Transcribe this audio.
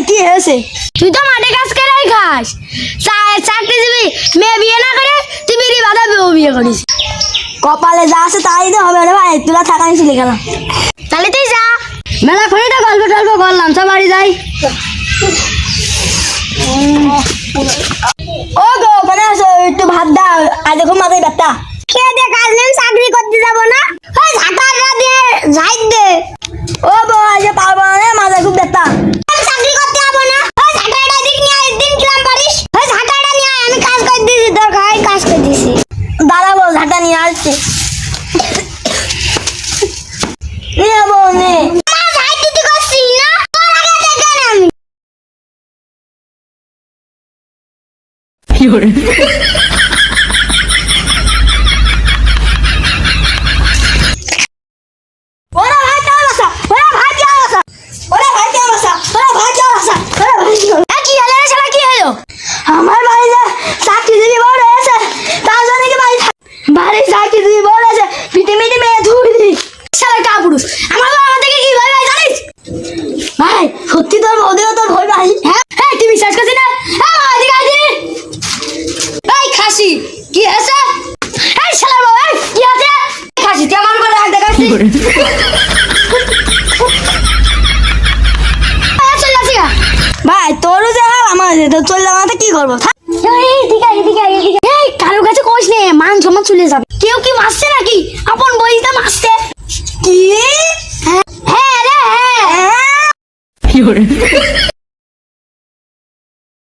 কি হয়েছে? তুই তো মাঠে কাজ করেই খাস, চাকরিজীবী মেয়ে বিয়ে না করে তুই বিড়ি বাঁধা বিয়ে করিস। কপালে যা আছে তাই তো হবে রে ভাই, তোরা থাকানি চলে গেলাম। তাহলে তুই যা। মেলাক্ষণই তো গল্প টল্প করলাম, সব বাড়ি যাই। ও গো মানে একটু ভাত দাও, আর দেখো মাথায় ব্যথা। খেয়ে দে, কাজ নেই, চাকরি করতে যাবো না। ওই ঝাঁটাটা দিয়ে ঝাইট দে। ও বউ আজ পারবো না রে, মাথায় খুব ব্যথা। আমি চাকরি করতে যাবো না। ওই ঝাঁটাটা দিক নিয়ে একদিন কিলাম পারিস। ওই ঝাঁটাটা নিয়ে আয়, আমি কাজ করে দিয়েছি, দরকার হয় কাজ করে দিয়েছি। দাঁড়াবো, ঝাঁটা নিয়ে আসছি। নিয়ে বউ নে। আমার ঝাইট দিতে করছি না, তোর আগে দেখে নে আমি। ওরা ভাই কেমন আছো? ওরা ভাই কেমন আছো? ওরা ভাই কেমন আছো? ওরা ভাই কেমন আছো? ওরা ভাই কেমন আছো? কি হলো রে শালা, কি হলো? আমার বাড়িতে চাকরিজীবী বউ রয়েছে, তার জন্য কি বাড়ির চাকরিজীবী বউ রয়েছে, পিঠে মিটে মেয়ে ধুই দি। শালা কাপুরুষ, আমার বাবা থেকে কি ভয় পায় জানিস? ভাই সত্যি তোর বৌদিও তোর ভয় পাই? হ্যাঁ হ্যাঁ, তুই বিশ্বাস করছিস না? এদিকে আয়। এই খাসি, কি হয়েছে? এই শালা বাবা, এই, কি আছে? খাসি, তুই আমার উপর রাগ দেখাচ্ছিস? চল যাচ্ছি গা। ভাই তোরও যে হাল আমার আছে, তো চললাম না তো কি করবো? এই কারোর কাছে কোষ নে, মান সম্মান চলে যাবে। কেউ কি মারছে নাকি? আপন বইটা মারছে। কি? হ্যাঁ রে, হ্যাঁ। হ্যাঁ?